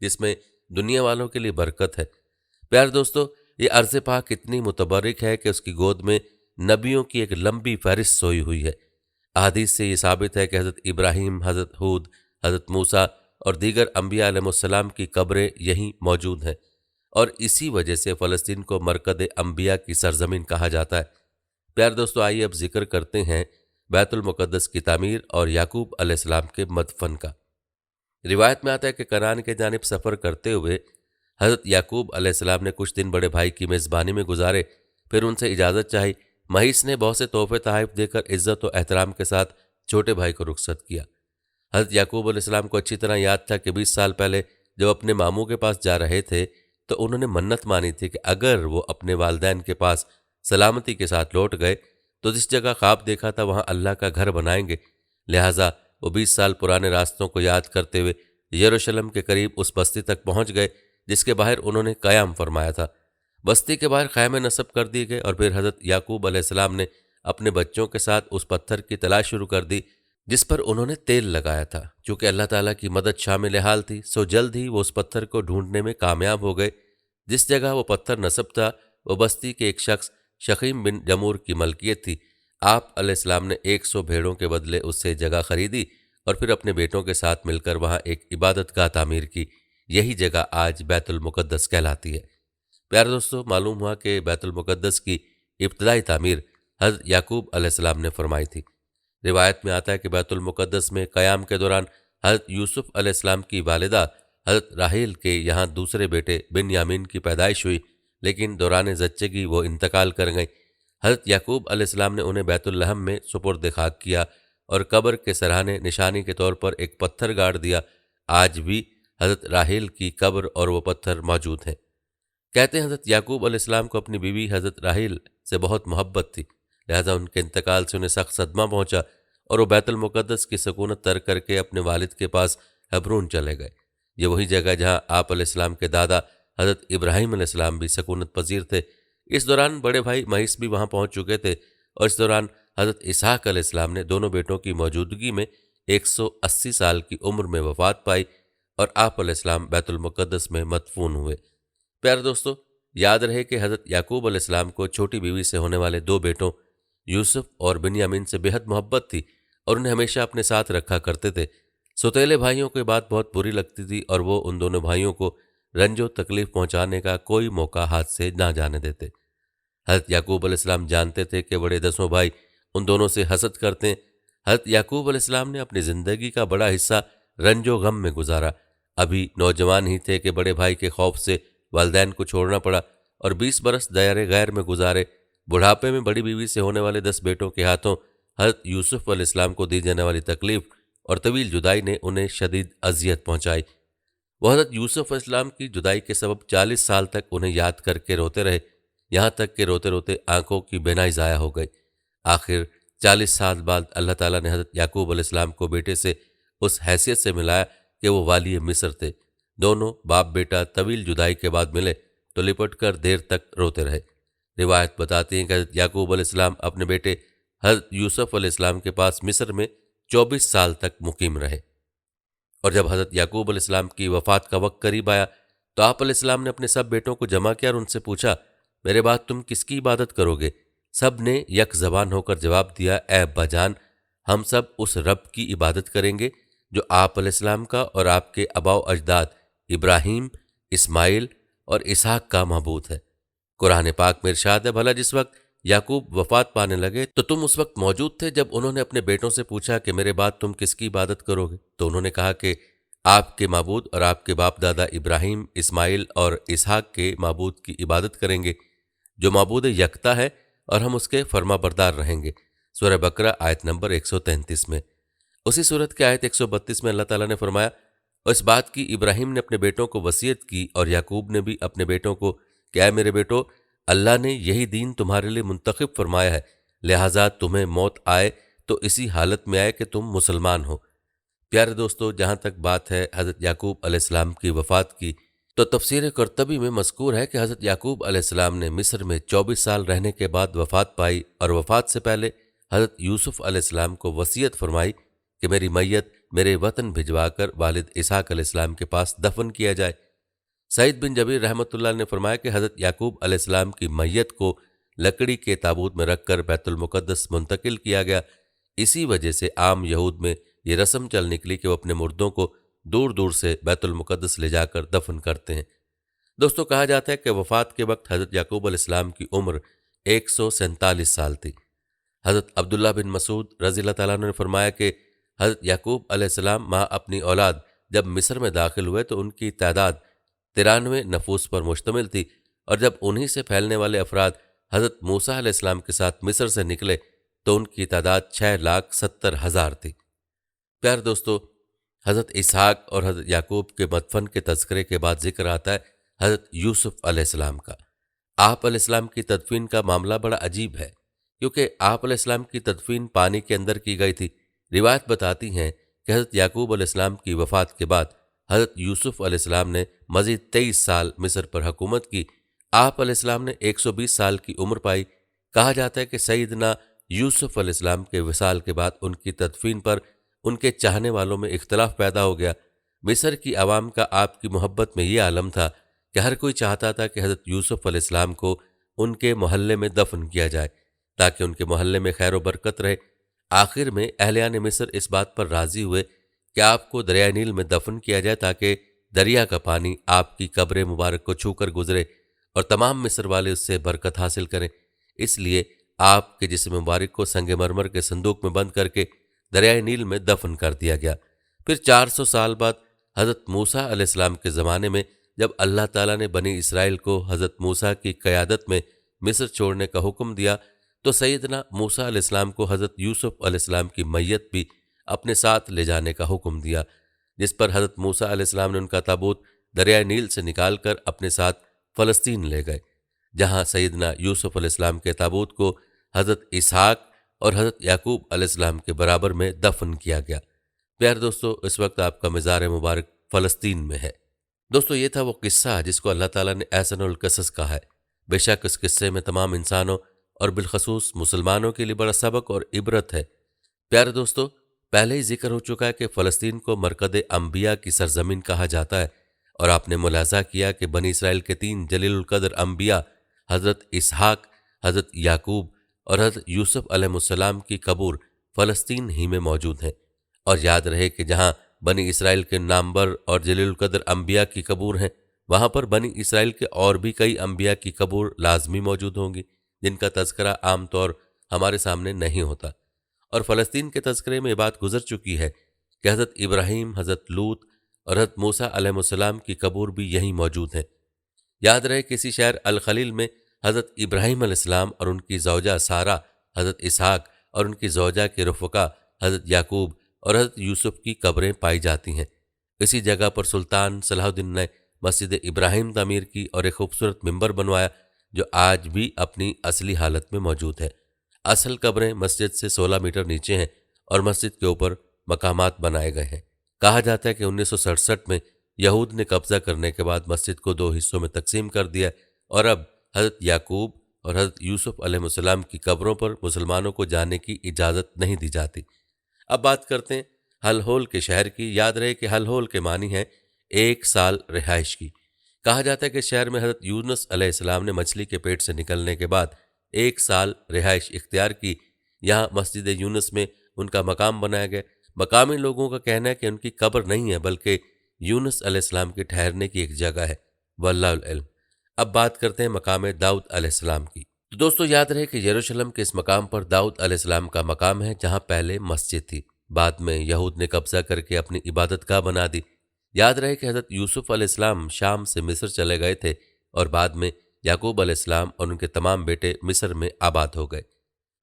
جس میں دنیا والوں کے لیے برکت ہے۔ پیارے دوستو، یہ ارض پاک اتنی متبرک ہے کہ اس کی گود میں نبیوں کی ایک لمبی فہرست سوئی ہوئی ہے۔ احادیث سے یہ ثابت ہے کہ حضرت ابراہیم، حضرت ہود، حضرت موسیٰ اور دیگر انبیاء علیہ السلام کی قبریں یہیں موجود ہیں، اور اسی وجہ سے فلسطین کو مرکز انبیاء کی سرزمین کہا جاتا ہے۔ پیارے دوستو، آئیے اب ذکر کرتے ہیں بیت المقدس کی تعمیر اور یعقوب علیہ السلام کے مدفن کا۔ روایت میں آتا ہے کہ کنعان کے جانب سفر کرتے ہوئے حضرت یعقوب علیہ السلام نے کچھ دن بڑے بھائی کی میزبانی میں گزارے، پھر ان سے اجازت چاہی۔ مہیس نے بہت سے تحفے تحائف دے کر عزت و احترام کے ساتھ چھوٹے بھائی کو رخصت کیا۔ حضرت یعقوب علیہ السلام کو اچھی طرح یاد تھا کہ 20 سال پہلے جب اپنے ماموں کے پاس جا رہے تھے تو انہوں نے منت مانی تھی کہ اگر وہ اپنے والدین کے پاس سلامتی کے ساتھ لوٹ گئے تو جس جگہ خواب دیکھا تھا وہاں اللہ کا گھر بنائیں گے۔ لہٰذا وہ 20 سال پرانے راستوں کو یاد کرتے ہوئے یروشلم کے قریب اس بستی تک پہنچ گئے جس کے باہر انہوں نے قیام فرمایا تھا۔ بستی کے باہر خیمے نصب کر دیے گئے اور پھر حضرت یعقوب علیہ السلام نے اپنے بچوں کے ساتھ اس پتھر کی تلاش شروع کر دی جس پر انہوں نے تیل لگایا تھا۔ چونکہ اللہ تعالیٰ کی مدد شامل حال تھی، سو جلد ہی وہ اس پتھر کو ڈھونڈنے میں کامیاب ہو گئے۔ جس جگہ وہ پتھر نصب تھا وہ بستی کے ایک شخص شخیم بن جمور کی ملکیت تھی۔ آپ علیہ السلام نے 100 بھیڑوں کے بدلے اس سے جگہ خریدی اور پھر اپنے بیٹوں کے ساتھ مل کر وہاں ایک عبادت گاہ تعمیر کی۔ یہی جگہ آج بیت المقدس کہلاتی ہے۔ پیارے دوستو، معلوم ہوا کہ بیت المقدس کی ابتدائی تعمیر حضرت یعقوب علیہ السلام نے فرمائی تھی۔ روایت میں آتا ہے کہ بیت المقدس میں قیام کے دوران حضرت یوسف علیہ السلام کی والدہ حضرت راحیل کے یہاں دوسرے بیٹے بن یامین کی پیدائش ہوئی، لیکن دوران زچگی وہ انتقال کر گئیں۔ حضرت یعقوب علیہ السلام نے انہیں بیت اللحم میں سپرد خاک کیا اور قبر کے سرہانے نشانی کے طور پر ایک پتھر گاڑ دیا۔ آج بھی حضرت راحیل کی قبر اور وہ پتھر موجود ہیں۔ کہتے ہیں حضرت یعقوب علیہ السلام کو اپنی بیوی حضرت راحیل سے بہت محبت تھی، لہذا ان کے انتقال سے انہیں سخت صدمہ پہنچا اور وہ بیت المقدس کی سکونت ترک کر کے اپنے والد کے پاس حبرون چلے گئے۔ یہ وہی جگہ جہاں آپ علیہ السلام کے دادا حضرت ابراہیم علیہ السلام بھی سکونت پذیر تھے۔ اس دوران بڑے بھائی مہیس بھی وہاں پہنچ چکے تھے، اور اس دوران حضرت اسحاق علیہ السلام نے دونوں بیٹوں کی موجودگی میں 180 سال کی عمر میں وفات پائی اور آپ علیہ السلام بیت المقدس میں مدفون ہوئے۔ پیارے دوستو، یاد رہے کہ حضرت یعقوب علیہ السلام کو چھوٹی بیوی سے ہونے والے 2 بیٹوں یوسف اور بنیامین سے بے حد محبت تھی اور انہیں ہمیشہ اپنے ساتھ رکھا کرتے تھے۔ سوتیلے بھائیوں کو یہ بات بہت بری لگتی تھی اور وہ ان دونوں بھائیوں کو رنج و تکلیف پہنچانے کا کوئی موقع ہاتھ سے نہ جانے دیتے۔ حضرت یعقوب علیہ السلام جانتے تھے کہ بڑے 10 بھائی ان دونوں سے حسد کرتے ہیں۔ حضرت یعقوب علیہ السلام نے اپنی زندگی کا بڑا حصہ رنج و غم میں گزارا۔ ابھی نوجوان ہی تھے کہ بڑے بھائی کے خوف سے والدین کو چھوڑنا پڑا اور 20 برس دائر غیر میں گزارے۔ بڑھاپے میں بڑی بیوی سے ہونے والے 10 بیٹوں کے ہاتھوں حضرت یوسف علیہ السلام کو دی جانے والی تکلیف اور طویل جدائی نے انہیں شدید اذیت پہنچائی۔ وہ حضرت یوسف علیہ السلام کی جدائی کے سبب 40 سال تک انہیں یاد کر کے روتے رہے، یہاں تک کہ روتے روتے آنکھوں کی بینائی ضائع ہو گئی۔ آخر 40 سال بعد اللہ تعالیٰ نے حضرت یعقوب علیہ السلام کو بیٹے سے اس حیثیت سے ملایا کہ وہ والی مصر تھے۔ دونوں باپ بیٹا طویل جدائی کے بعد ملے تو لپٹ کر دیر تک روتے رہے۔ روایت بتاتی ہیں کہ حضرت یعقوب علیہ السلام اپنے بیٹے حضرت یوسف علیہ السلام کے پاس مصر میں 24 سال تک مقیم رہے، اور جب حضرت یعقوب علیہ السلام کی وفات کا وقت قریب آیا تو آپ علیہ السلام نے اپنے سب بیٹوں کو جمع کیا اور ان سے پوچھا، میرے بعد تم کس کی عبادت کرو گے؟ سب نے یک زبان ہو کر جواب دیا، اے ابا جان، ہم سب اس رب کی عبادت کریں گے جو آپ علیہ السلام کا اور آپ کے آباء و اجداد ابراہیم، اسماعیل اور اسحاق کا معبود ہے۔ قرآن پاک میں ارشاد ہے، بھلا جس وقت یعقوب وفات پانے لگے تو تم اس وقت موجود تھے جب انہوں نے اپنے بیٹوں سے پوچھا کہ میرے بعد تم کس کی عبادت کرو گے؟ تو انہوں نے کہا کہ آپ کے معبود اور آپ کے باپ دادا ابراہیم، اسماعیل اور اسحاق کے معبود کی عبادت کریں گے جو معبود یکتا ہے، اور ہم اس کے فرما بردار رہیں گے۔ سورہ بقرہ آیت نمبر 133 میں۔ اسی سورت کے آیت 132 میں اللہ تعالیٰ نے فرمایا، اور اس بات کی ابراہیم نے اپنے بیٹوں کو وصیت کی اور یعقوب نے بھی اپنے بیٹوں کو کہ اے میرے بیٹو، اللہ نے یہی دین تمہارے لیے منتخب فرمایا ہے، لہٰذا تمہیں موت آئے تو اسی حالت میں آئے کہ تم مسلمان ہو۔ پیارے دوستو، جہاں تک بات ہے حضرت یعقوب علیہ السلام کی وفات کی، تو تفسیر قرطبی میں مذکور ہے کہ حضرت یعقوب علیہ السلام نے مصر میں 24 سال رہنے کے بعد وفات پائی اور وفات سے پہلے حضرت یوسف علیہ السلام کو وصیت فرمائی کہ میری میت میرے وطن بھجوا کر والد اسحاق علیہ السلام کے پاس دفن کیا جائے۔ سعید بن جبیر رحمۃ اللہ نے فرمایا کہ حضرت یعقوب علیہ السلام کی میت کو لکڑی کے تابوت میں رکھ کر بیت المقدس منتقل کیا گیا۔ اسی وجہ سے عام یہود میں یہ رسم چل نکلی کہ وہ اپنے مردوں کو دور دور سے بیت المقدس لے جا کر دفن کرتے ہیں۔ دوستو، کہا جاتا ہے کہ وفات کے وقت حضرت یعقوب علیہ السلام کی عمر 147 سال تھی۔ حضرت عبداللہ بن مسعود رضی اللہ تعالیٰ عنہ نے فرمایا کہ حضرت یعقوب علیہ السلام ماں اپنی اولاد جب مصر میں داخل ہوئے تو ان کی تعداد 93 نفوس پر مشتمل تھی، اور جب انہی سے پھیلنے والے افراد حضرت موسیٰ علیہ السلام کے ساتھ مصر سے نکلے تو ان کی تعداد 6,70,000 تھی۔ پیارے دوستو، حضرت اسحاق اور حضرت یعقوب کے مدفن کے تذکرے کے بعد ذکر آتا ہے حضرت یوسف علیہ السلام کا۔ آپ علیہ السلام کی تدفین کا معاملہ بڑا عجیب ہے، کیونکہ آپ علیہ السلام کی تدفین پانی کے اندر کی گئی تھی۔ روایت بتاتی ہیں کہ حضرت یعقوب علیہ السلام کی وفات کے بعد حضرت یوسف علیہ السلام نے مزید 23 سال مصر پر حکومت کی۔ آپ علیہ السلام نے 120 سال کی عمر پائی۔ کہا جاتا ہے کہ سیدنا یوسف علیہ السلام کے وصال کے بعد ان کی تدفین پر ان کے چاہنے والوں میں اختلاف پیدا ہو گیا۔ مصر کی عوام کا آپ کی محبت میں یہ عالم تھا کہ ہر کوئی چاہتا تھا کہ حضرت یوسف علیہ السلام کو ان کے محلے میں دفن کیا جائے تاکہ ان کے محلے میں خیر و برکت رہے۔ آخر میں اہلیان مصر اس بات پر راضی ہوئے کہ آپ کو دریائے نیل میں دفن کیا جائے تاکہ دریا کا پانی آپ کی قبر مبارک کو چھو کر گزرے اور تمام مصر والے اس سے برکت حاصل کریں۔ اس لیے آپ کے جسم مبارک کو سنگ مرمر کے صندوق میں بند کر کے دریائے نیل میں دفن کر دیا گیا۔ پھر 400 سال بعد حضرت موسیٰ علیہ السلام کے زمانے میں جب اللہ تعالیٰ نے بنی اسرائیل کو حضرت موسیٰ کی قیادت میں مصر چھوڑنے کا حکم دیا تو سیدنا موسیٰ علیہ السلام کو حضرت یوسف علیہ السلام کی میت بھی اپنے ساتھ لے جانے کا حکم دیا، جس پر حضرت موسیٰ علیہ السلام نے ان کا تابوت دریائے نیل سے نکال کر اپنے ساتھ فلسطین لے گئے، جہاں سیدنا یوسف علیہ السلام کے تابوت کو حضرت اسحاق اور حضرت یعقوب علیہ السلام کے برابر میں دفن کیا گیا۔ پیارے دوستو، اس وقت آپ کا مزار مبارک فلسطین میں ہے۔ دوستو، یہ تھا وہ قصہ جس کو اللہ تعالیٰ نے احسن القصص کہا ہے۔ بے شک اس قصے میں تمام انسانوں اور بالخصوص مسلمانوں کے لیے بڑا سبق اور عبرت ہے۔ پیارے دوستو، پہلے ہی ذکر ہو چکا ہے کہ فلسطین کو مرکز انبیاء کی سرزمین کہا جاتا ہے، اور آپ نے ملاحظہ کیا کہ بنی اسرائیل کے 3 جلیل القدر انبیاء حضرت اسحاق، حضرت یعقوب اور حضرت یوسف علیہ السلام کی قبور فلسطین ہی میں موجود ہیں۔ اور یاد رہے کہ جہاں بنی اسرائیل کے نامور اور جلیل القدر انبیاء کی قبور ہیں، وہاں پر بنی اسرائیل کے اور بھی کئی انبیاء کی قبور لازمی موجود ہوں گی، جن کا تذکرہ عام طور ہمارے سامنے نہیں ہوتا۔ اور فلسطین کے تذکرے میں یہ بات گزر چکی ہے کہ حضرت ابراہیم، حضرت لوط اور حضرت موسیٰ علیہ السلام کی قبور بھی یہیں موجود ہیں۔ یاد رہے کہ اسی شہر الخلیل میں حضرت ابراہیم علیہ السلام اور ان کی زوجہ سارہ، حضرت اسحاق اور ان کی زوجہ کے رفقا حضرت یعقوب اور حضرت یوسف کی قبریں پائی جاتی ہیں۔ اسی جگہ پر سلطان صلاح الدین نے مسجد ابراہیم تعمیر کی اور ایک خوبصورت منبر بنوایا جو آج بھی اپنی اصلی حالت میں موجود ہے۔ اصل قبریں مسجد سے 16 میٹر نیچے ہیں اور مسجد کے اوپر مقامات بنائے گئے ہیں۔ کہا جاتا ہے کہ 1967 میں یہود نے قبضہ کرنے کے بعد مسجد کو 2 حصوں میں تقسیم کر دیا، اور اب حضرت یعقوب اور حضرت یوسف علیہ السلام کی قبروں پر مسلمانوں کو جانے کی اجازت نہیں دی جاتی۔ اب بات کرتے ہیں حل ہول کے شہر کی۔ یاد رہے کہ حل ہول کے معنی ہے 1 سال رہائش کی۔ کہا جاتا ہے کہ شہر میں حضرت یونس علیہ السلام نے مچھلی کے پیٹ سے نکلنے کے بعد 1 سال رہائش اختیار کی۔ یہاں مسجد یونس میں ان کا مقام بنایا گیا۔ مقامی لوگوں کا کہنا ہے کہ ان کی قبر نہیں ہے بلکہ یونس علیہ السلام کے ٹھہرنے کی ایک جگہ ہے، واللہ العلم۔ اب بات کرتے ہیں مقام داؤد علیہ السلام کی۔ تو دوستو، یاد رہے کہ یروشلم کے اس مقام پر داؤد علیہ السلام کا مقام ہے، جہاں پہلے مسجد تھی، بعد میں یہود نے قبضہ کر کے اپنی عبادت گاہ بنا دی۔ یاد رہے کہ حضرت یوسف علیہ السلام شام سے مصر چلے گئے تھے، اور بعد میں یعقوب علیہ السلام اور ان کے تمام بیٹے مصر میں آباد ہو گئے۔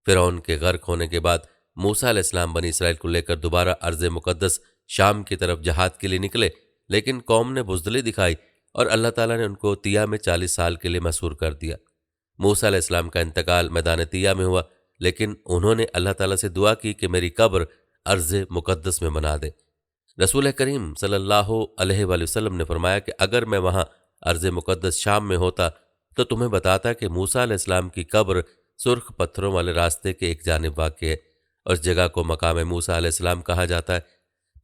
فرعون کے غرق ہونے کے بعد موسیٰ علیہ السلام بنی اسرائیل کو لے کر دوبارہ ارض مقدس شام کی طرف جہاد کے لیے نکلے، لیکن قوم نے بزدلی دکھائی اور اللہ تعالیٰ نے ان کو طیہ میں 40 سال کے لیے محصور کر دیا۔ موسیٰ علیہ السلام کا انتقال میدان طیہ میں ہوا، لیکن انہوں نے اللہ تعالیٰ سے دعا کی کہ میری قبر ارض مقدس میں بنا دے۔ رسول کریم صلی اللہ علیہ وآلہ وسلم نے فرمایا کہ اگر میں وہاں ارض مقدس شام میں ہوتا تو تمہیں بتاتا کہ موسیٰ علیہ السلام کی قبر سرخ پتھروں والے راستے کے ایک جانب واقع ہے، اور اس جگہ کو مقام موسیٰ علیہ السلام کہا جاتا ہے۔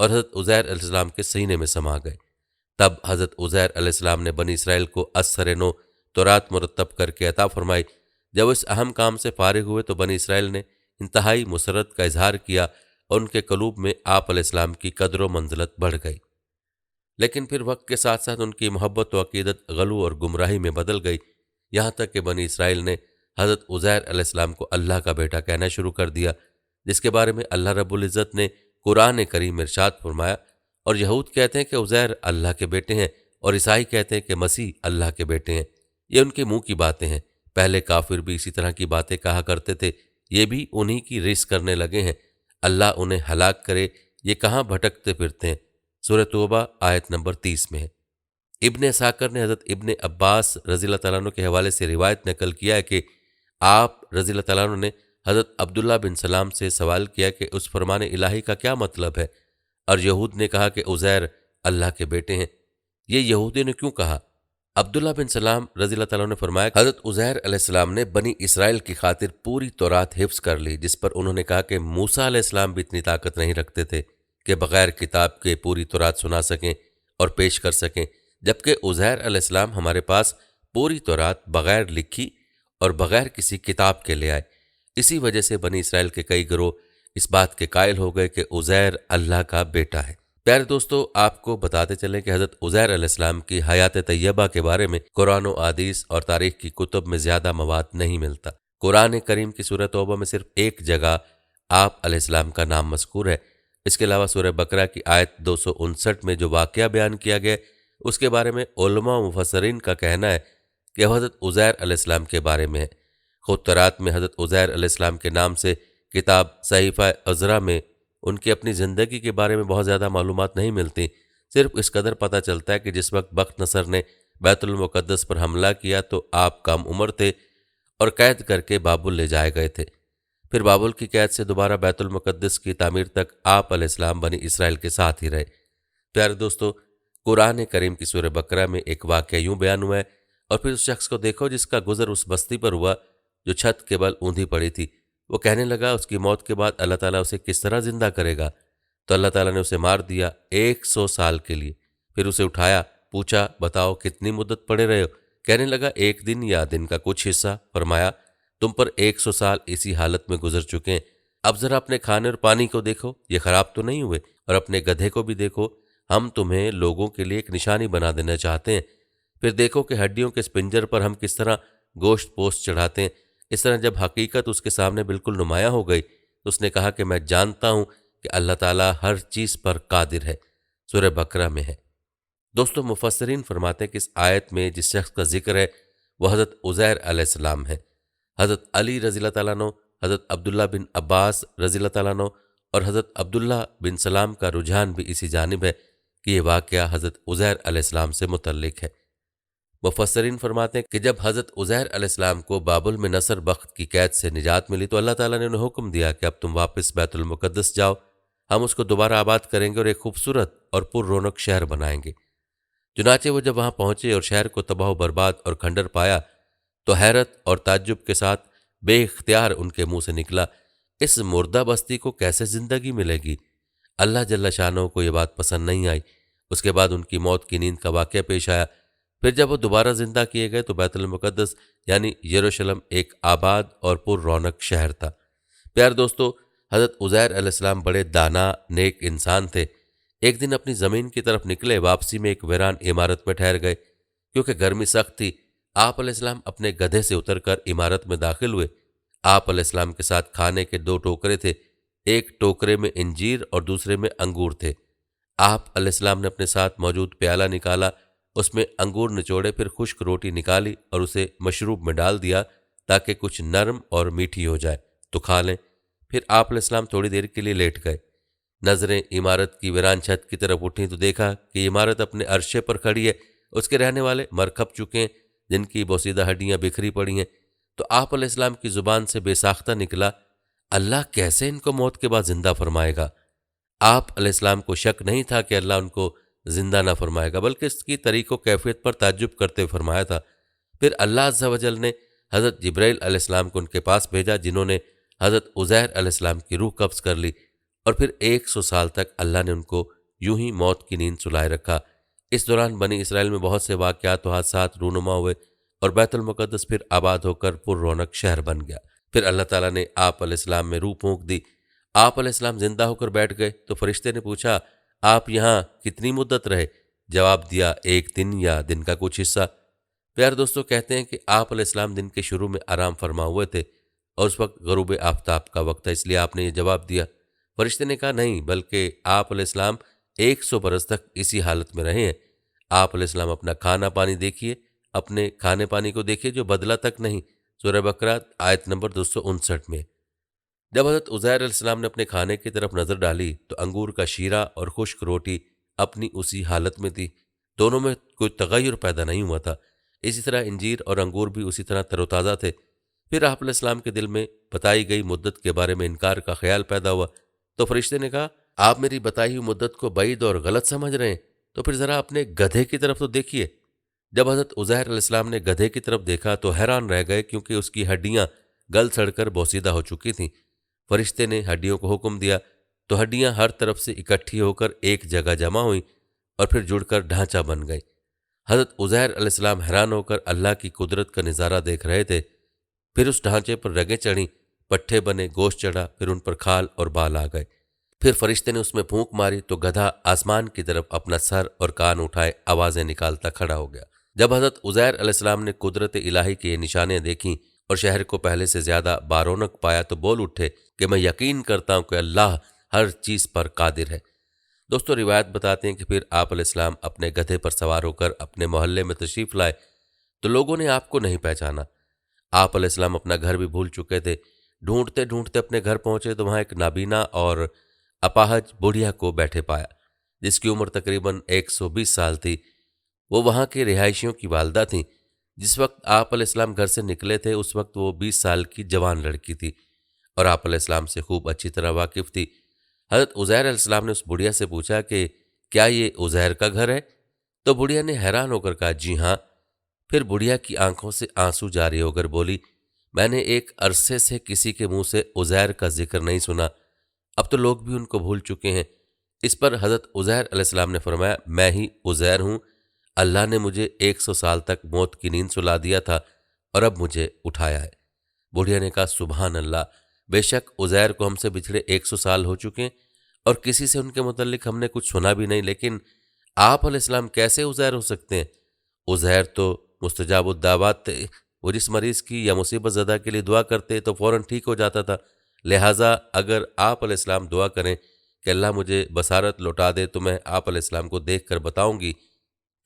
اور حضرت عزیر علیہ السلام کے سینے میں سما گئے۔ تب حضرت عزیر علیہ السلام نے بنی اسرائیل کو اثر نو تورات مرتب کر کے عطا فرمائی۔ جب اس اہم کام سے فارغ ہوئے تو بنی اسرائیل نے انتہائی مسرت کا اظہار کیا اور ان کے قلوب میں آپ علیہ السلام کی قدر و منزلت بڑھ گئی۔ لیکن پھر وقت کے ساتھ ساتھ ان کی محبت و عقیدت غلو اور گمراہی میں بدل گئی، یہاں تک کہ بنی اسرائیل نے حضرت عزیر علیہ السلام کو اللہ کا بیٹا کہنا شروع کر دیا، جس کے بارے میں اللہ رب العزت نے قرآن کریم میں ارشاد فرمایا۔ اور یہود کہتے ہیں کہ عزیر اللہ کے بیٹے ہیں، اور عیسائی کہتے ہیں کہ مسیح اللہ کے بیٹے ہیں۔ یہ ان کے منہ کی باتیں ہیں، پہلے کافر بھی اسی طرح کی باتیں کہا کرتے تھے، یہ بھی انہی کی ریس کرنے لگے ہیں۔ اللہ انہیں ہلاک کرے، یہ کہاں بھٹکتے پھرتے ہیں؟ سورہ توبہ آیت نمبر 30 میں ہے۔ ابن اسحاق نے حضرت ابن عباس رضی اللہ تعالیٰ عنہ کے حوالے سے روایت نقل کیا ہے کہ آپ رضی اللہ تعالیٰ عنہ نے حضرت عبداللہ بن سلام سے سوال کیا کہ اس فرمان الہی کا کیا مطلب ہے، اور یہود نے کہا کہ عزیر اللہ کے بیٹے ہیں۔ یہ یہودیوں نے کیوں کہا؟ عبداللہ بن سلام رضی اللہ تعالیٰ عنہ نے فرمایا کہ حضرت عزیر علیہ السلام نے بنی اسرائیل کی خاطر پوری تورات حفظ کر لی، جس پر انہوں نے کہا کہ موسیٰ علیہ السلام بھی اتنی طاقت نہیں رکھتے تھے کہ بغیر کتاب کے پوری تورات سنا سکیں اور پیش کر سکیں، جبکہ عزیر علیہ السلام ہمارے پاس پوری تورات بغیر لکھی اور بغیر کسی کتاب کے لے آئے۔ اسی وجہ سے بنی اسرائیل کے کئی گروہ اس بات کے قائل ہو گئے کہ عزیر اللہ کا بیٹا ہے۔ پیارے دوستو، آپ کو بتاتے چلیں کہ حضرت عزیر علیہ السلام کی حیات طیبہ کے بارے میں قرآن و احادیث اور تاریخ کی کتب میں زیادہ مواد نہیں ملتا۔ قرآن کریم کی سورہ توبہ میں صرف ایک جگہ آپ علیہ السلام کا نام مذکور ہے۔ اس کے علاوہ سورہ بقرہ کی آیت 259 میں جو واقعہ بیان کیا گیا اس کے بارے میں علماء و مفسرین کا کہنا ہے کہ حضرت عزیر علیہ السلام کے بارے میں ہے۔ خود تورات میں حضرت عزیر علیہ السلام کے نام سے کتاب صحیفہ عزرا میں ان کی اپنی زندگی کے بارے میں بہت زیادہ معلومات نہیں ملتی، صرف اس قدر پتہ چلتا ہے کہ جس وقت بخت نصر نے بیت المقدس پر حملہ کیا تو آپ کم عمر تھے اور قید کر کے بابل لے جائے گئے تھے۔ پھر بابل کی قید سے دوبارہ بیت المقدس کی تعمیر تک آپ علیہ السلام بنی اسرائیل کے ساتھ ہی رہے۔ پیارے دوستو، قرآن کریم کی سورہ بقرہ میں ایک واقعہ یوں بیان ہوا ہے، اور پھر اس شخص کو دیکھو جس کا گزر اس بستی پر ہوا جو چھت کے بل اوندھی پڑی تھی۔ وہ کہنے لگا اس کی موت کے بعد اللہ تعالیٰ اسے کس طرح زندہ کرے گا؟ تو اللہ تعالیٰ نے اسے مار دیا 100 سال کے لیے۔ پھر اسے اٹھایا، پوچھا بتاؤ کتنی مدت پڑے رہے ہو؟ کہنے لگا ایک دن یا دن کا کچھ حصہ۔ فرمایا تم پر 100 سال اسی حالت میں گزر چکے ہیں، اب ذرا اپنے کھانے اور پانی کو دیکھو، یہ خراب تو نہیں ہوئے؟ اور اپنے گدھے کو بھی دیکھو، ہم تمہیں لوگوں کے لیے ایک نشانی بنا دینا چاہتے ہیں۔ پھر دیکھو کہ ہڈیوں کے اسپنجر پر ہم کس طرح گوشت پوست چڑھاتے ہیں۔ اس طرح جب حقیقت اس کے سامنے بالکل نمایاں ہو گئی تو اس نے کہا کہ میں جانتا ہوں کہ اللہ تعالیٰ ہر چیز پر قادر ہے۔ سورہ بقرہ میں ہے۔ دوستو، مفسرین فرماتے ہیں کہ اس آیت میں جس شخص کا ذکر ہے وہ حضرت عزیر علیہ السلام ہے۔ حضرت علی رضی اللہ تعالیٰ عنہ، حضرت عبداللہ بن عباس رضی اللہ تعالیٰ عنہ اور حضرت عبداللہ بن سلام کا رجحان بھی اسی جانب ہے کہ یہ واقعہ حضرت عزیر علیہ السلام سے متعلق ہے۔ مفسرین فرماتے ہیں کہ جب حضرت عزیر علیہ السلام کو بابل میں نصر بخت کی قید سے نجات ملی تو اللہ تعالیٰ نے انہیں حکم دیا کہ اب تم واپس بیت المقدس جاؤ، ہم اس کو دوبارہ آباد کریں گے اور ایک خوبصورت اور پر رونق شہر بنائیں گے۔ چنانچہ وہ جب وہاں پہنچے اور شہر کو تباہ و برباد اور کھنڈر پایا تو حیرت اور تعجب کے ساتھ بے اختیار ان کے منہ سے نکلا، اس مردہ بستی کو کیسے زندگی ملے گی؟ اللہ جل شانہ کو یہ بات پسند نہیں آئی۔ اس کے بعد ان کی موت کی نیند کا واقعہ پیش آیا۔ پھر جب وہ دوبارہ زندہ کیے گئے تو بیت المقدس یعنی یروشلم ایک آباد اور پر رونق شہر تھا۔ پیارے دوستو، حضرت عزیر علیہ السلام بڑے دانا نیک انسان تھے۔ ایک دن اپنی زمین کی طرف نکلے، واپسی میں ایک ویران عمارت میں ٹھہر گئے۔ کیونکہ گرمی سخت تھی، آپ علیہ السلام اپنے گدھے سے اتر کر عمارت میں داخل ہوئے۔ آپ علیہ السلام کے ساتھ کھانے کے 2 ٹوکرے تھے، ایک ٹوکرے میں انجیر اور دوسرے میں انگور تھے۔ آپ علیہ السلام نے اپنے ساتھ موجود پیالہ نکالا، اس میں انگور نچوڑے، پھر خشک روٹی نکالی اور اسے مشروب میں ڈال دیا تاکہ کچھ نرم اور میٹھی ہو جائے تو کھا لیں۔ پھر آپ علیہ السلام تھوڑی دیر کے لیے لیٹ گئے۔ نظریں عمارت کی ویران چھت کی طرف اٹھیں تو دیکھا کہ عمارت اپنے عرشے پر کھڑی ہے، اس کے رہنے والے مر کھپ چکے ہیں، جن کی بوسیدہ ہڈیاں بکھری پڑی ہیں۔ تو آپ علیہ السلام کی زبان سے بے ساختہ نکلا، اللہ کیسے ان کو موت کے بعد زندہ فرمائے گا؟ آپ علیہ السلام کو شک نہیں تھا کہ اللہ ان کو زندہ نہ فرمائے گا، بلکہ اس کی طریق و کیفیت پر تعجب کرتے ہوئے فرمایا تھا۔ پھر اللہ عز و جل نے حضرت جبرائیل علیہ السلام کو ان کے پاس بھیجا، جنہوں نے حضرت عزیر علیہ السلام کی روح قبض کر لی اور پھر 100 سال تک اللہ نے ان کو یوں ہی موت کی نیند سلائے رکھا۔ اس دوران بنی اسرائیل میں بہت سے واقعات و حادثات رونما ہوئے اور بیت المقدس پھر آباد ہو کر پر رونق شہر بن گیا۔ پھر اللہ تعالیٰ نے آپ علیہ السلام میں روح پھونک دی۔ آپ علیہ السلام زندہ ہو کر بیٹھ گئے تو فرشتے نے پوچھا، آپ یہاں کتنی مدت رہے؟ جواب دیا، 1 دن یا دن کا کچھ حصہ۔ پیارے دوستو، کہتے ہیں کہ آپ علیہ السلام دن کے شروع میں آرام فرما ہوئے تھے اور اس وقت غروب آفتاب کا وقت تھا، اس لیے آپ نے یہ جواب دیا۔ فرشتے نے کہا نہیں، بلکہ آپ علیہ السلام 100 برس تک اسی حالت میں رہے ہیں۔ آپ علیہ السلام اپنا کھانا پانی دیکھیے، اپنے کھانے پانی کو دیکھیے جو بدلا تک نہیں۔ سورہ بقرہ آیت نمبر 259 میں۔ جب حضرت عزیر علیہ السلام نے اپنے کھانے کی طرف نظر ڈالی تو انگور کا شیرہ اور خشک روٹی اپنی اسی حالت میں تھی، دونوں میں کوئی تغیر پیدا نہیں ہوا تھا۔ اسی طرح انجیر اور انگور بھی اسی طرح تر و تازہ تھے۔ پھر آپ علیہ السلام کے دل میں بتائی گئی مدت کے بارے میں انکار کا خیال پیدا ہوا تو فرشتے نے کہا، آپ میری بتائی ہوئی مدت کو بعید اور غلط سمجھ رہے ہیں تو پھر ذرا اپنے گدھے کی طرف تو دیکھیے۔ جب حضرت عزیر علیہ السلام نے گدھے کی طرف دیکھا تو حیران رہ گئے، کیونکہ اس کی ہڈیاں گل سڑ کر بوسیدہ ہو چکی تھیں۔ فرشتے نے ہڈیوں کو حکم دیا تو ہڈیاں ہر طرف سے اکٹھی ہو کر ایک جگہ جمع ہوئیں اور پھر جڑ کر ڈھانچہ بن گئی۔ حضرت عزیر علیہ السلام حیران ہو کر اللہ کی قدرت کا نظارہ دیکھ رہے تھے۔ پھر اس ڈھانچے پر رگیں چڑھیں، پٹھے بنے، گوشت چڑھا، پھر ان پر کھال اور بال آ گئے۔ پھر فرشتے نے اس میں پھونک ماری تو گدھا آسمان کی طرف اپنا سر اور کان اٹھائے آوازیں نکالتا کھڑا ہو گیا۔ جب حضرت عزیر علیہ السلام نے قدرت الہی کی یہ نشانیں دیکھیں اور شہر کو پہلے سے زیادہ بارونق پایا تو بول اٹھے کہ میں یقین کرتا ہوں کہ اللہ ہر چیز پر قادر ہے۔ دوستو، روایت بتاتے ہیں کہ پھر آپ علیہ السلام اپنے گدھے پر سوار ہو کر اپنے محلے میں تشریف لائے تو لوگوں نے آپ کو نہیں پہچانا۔ آپ علیہ السلام اپنا گھر بھی بھول چکے تھے۔ ڈھونڈتے ڈھونڈتے اپنے گھر پہنچے تو وہاں ایک نابینا اور اپاہج بڑھیا کو بیٹھے پایا، جس کی عمر تقریباً 120 سال تھی۔ وہ وہاں کے رہائشیوں کی والدہ تھیں۔ جس وقت آپ علیہ السلام گھر سے نکلے تھے اس وقت وہ 20 سال کی جوان لڑکی تھی اور آپ علیہ السلام سے خوب اچھی طرح واقف تھی۔ حضرت عزیر علیہ السلام نے اس بڑھیا سے پوچھا کہ کیا یہ عزیر کا گھر ہے؟ تو بڑھیا نے حیران ہو کر کہا جی ہاں۔ پھر بڑھیا کی آنکھوں سے آنسو جاری ہو کر بولی، میں نے ایک عرصے سے کسی کے منہ سے عزیر کا ذکر نہیں سنا، اب تو لوگ بھی ان کو بھول چکے ہیں۔ اس پر حضرت عزیر علیہ السلام نے فرمایا، میں ہی عزیر ہوں، اللہ نے مجھے 100 سال تک موت کی نیند سلا دیا تھا اور اب مجھے اٹھایا ہے۔ بڑھیا نے کہا سبحان اللہ، بے شک عزیر کو ہم سے بچھڑے 100 سال ہو چکے ہیں اور کسی سے ان کے متعلق ہم نے کچھ سنا بھی نہیں، لیکن آپ علیہ السلام کیسے عزیر ہو سکتے ہیں؟ عزیر تو مستجاب الدعوات تھے، وہ جس مریض کی یا مصیبت زدہ کے لیے دعا کرتے تو فوراً ٹھیک ہو جاتا تھا۔ لہٰذا اگر آپ علیہ السلام دعا کریں کہ اللہ مجھے بصارت لوٹا دے تو میں آپ علیہ السلام کو دیکھ کر بتاؤں گی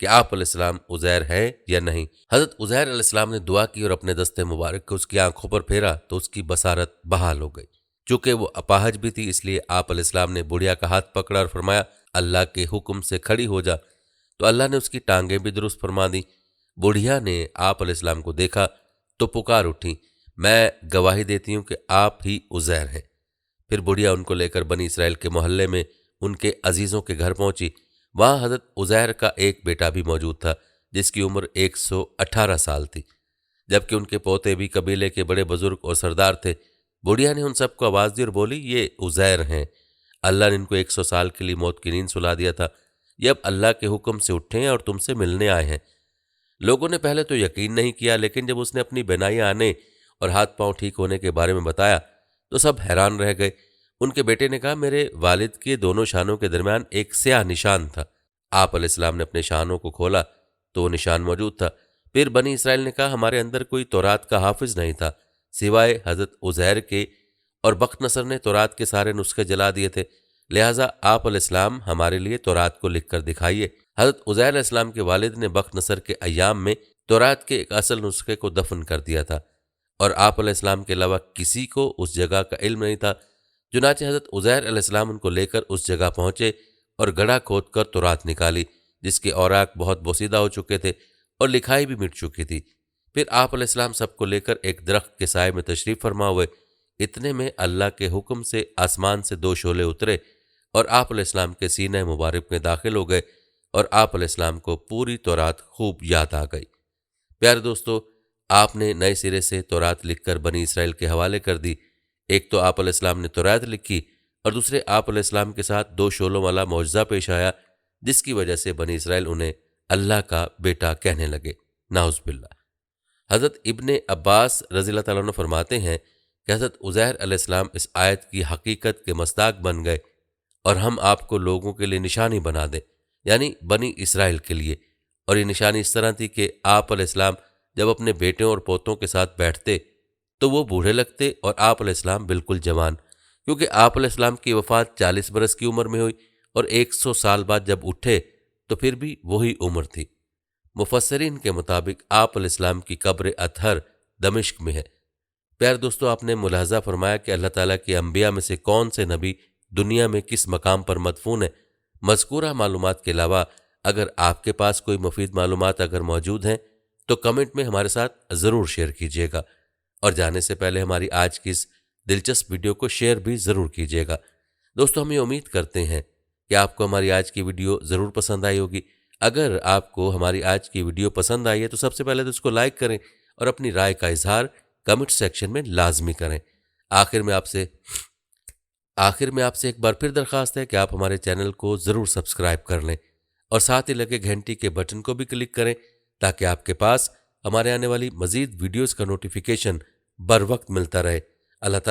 کہ آپ علیہ السلام عزیر ہے یا نہیں۔ حضرت عزیر علیہ السلام نے دعا کی اور اپنے دستے مبارک کو اس کی آنکھوں پر پھیرا تو اس کی بصارت بحال ہو گئی۔ چونکہ وہ اپاہج بھی تھی اس لیے آپ علیہ السلام نے بڑھیا کا ہاتھ پکڑا اور فرمایا اللہ کے حکم سے کھڑی ہو جا، تو اللہ نے اس کی ٹانگیں بھی درست فرما دیں۔ بڑھیا نے آپ علیہ السلام کو دیکھا تو پکار اٹھی، میں گواہی دیتی ہوں کہ آپ ہی عزیر ہیں۔ پھر بڑھیا ان کو لے کر بنی اسرائیل کے محلے میں ان کے عزیزوں کے گھر پہنچی۔ وہاں حضرت عزیر کا ایک بیٹا بھی موجود تھا جس کی عمر 118 سال تھی، جبکہ ان کے پوتے بھی قبیلے کے بڑے بزرگ اور سردار تھے۔ بڑھیا نے ان سب کو آواز دی اور بولی، یہ عزیر ہیں، اللہ نے ان کو 100 سال کے لیے موت کی نیند سلا دیا تھا، یہ اب اللہ کے حکم سے اٹھے ہیں اور تم سے ملنے آئے ہیں۔ لوگوں نے پہلے تو یقین نہیں کیا، لیکن جب اس نے اپنی بینائی آنے اور ہاتھ پاؤں ٹھیک ہونے کے بارے میں بتایا تو سب حیران رہ گئے۔ ان کے بیٹے نے کہا میرے والد کے دونوں شانوں کے درمیان ایک سیاہ نشان تھا۔ آپ علیہ السلام نے اپنے شانوں کو کھولا تو وہ نشان موجود تھا۔ پھر بنی اسرائیل نے کہا ہمارے اندر کوئی تورات کا حافظ نہیں تھا سوائے حضرت عزیر کے، اور بخت نصر نے تورات کے سارے نسخے جلا دیے تھے، لہٰذا آپ علیہ السلام ہمارے لیے تورات کو لکھ کر دکھائیے۔ حضرت عزیر علیہ السلام کے والد نے بخت نصر کے ایام میں تورات کے ایک اصل نسخے کو دفن کر دیا تھا اور آپ علیہ السلام کے علاوہ کسی کو اس جگہ کا علم نہیں تھا۔ چنانچہ حضرت عزیر علیہ السلام ان کو لے کر اس جگہ پہنچے اور گڑھا کھود کر تورات نکالی، جس کے اوراق بہت بوسیدہ ہو چکے تھے اور لکھائی بھی مٹ چکی تھی۔ پھر آپ علیہ السلام سب کو لے کر ایک درخت کے سائے میں تشریف فرما ہوئے۔ اتنے میں اللہ کے حکم سے آسمان سے 2 شعلے اترے اور آپ علیہ السلام کے سینہ مبارک میں داخل ہو گئے اور آپ علیہ السلام کو پوری تورات خوب یاد آ گئی۔ پیارے دوستو، آپ نے نئے سرے سے تورات لکھ کر بنی اسرائیل کے حوالے کر دی۔ ایک تو آپ علیہ السلام نے تورات لکھی اور دوسرے آپ علیہ السلام کے ساتھ 2 شعلوں والا معجزہ پیش آیا جس کی وجہ سے بنی اسرائیل انہیں اللہ کا بیٹا کہنے لگے، نعوذ باللہ۔ حضرت ابن عباس رضی اللہ تعالیٰ عنہ فرماتے ہیں کہ حضرت عزیر علیہ السلام اس آیت کی حقیقت کے مصداق بن گئے اور ہم آپ کو لوگوں کے لیے نشانی بنا دیں، یعنی بنی اسرائیل کے لیے۔ اور یہ نشانی اس طرح تھی کہ آپ علیہ السلام جب اپنے بیٹوں اور پوتوں کے ساتھ بیٹھتے تو وہ بوڑھے لگتے اور آپ علیہ السلام بالکل جوان، کیونکہ آپ علیہ السلام کی وفات 40 برس کی عمر میں ہوئی اور 100 سال بعد جب اٹھے تو پھر بھی وہی عمر تھی۔ مفسرین کے مطابق آپ علیہ السلام کی قبر اطہر دمشق میں ہے۔ پیارے دوستو، آپ نے ملاحظہ فرمایا کہ اللہ تعالیٰ کے انبیاء میں سے کون سے نبی دنیا میں کس مقام پر مدفون ہے۔ مذکورہ معلومات کے علاوہ اگر آپ کے پاس کوئی مفید معلومات اگر موجود ہیں تو کمنٹ میں ہمارے ساتھ ضرور شیئر کیجیے گا، اور جانے سے پہلے ہماری آج کی اس دلچسپ ویڈیو کو شیئر بھی ضرور کیجیے گا۔ دوستو، ہم یہ امید کرتے ہیں کہ آپ کو ہماری آج کی ویڈیو ضرور پسند آئی ہوگی۔ اگر آپ کو ہماری آج کی ویڈیو پسند آئی ہے تو سب سے پہلے تو اس کو لائک کریں اور اپنی رائے کا اظہار کمنٹ سیکشن میں لازمی کریں۔ آخر میں آپ سے ایک بار پھر درخواست ہے کہ آپ ہمارے چینل کو ضرور سبسکرائب کر لیں اور ساتھ ہی لگے گھنٹی کے بٹن کو بھی کلک کریں تاکہ آپ کے پاس ہمارے آنے والی مزید ویڈیوز کا نوٹیفیکیشن بر وقت ملتا رہے۔ اللہ تعالیٰ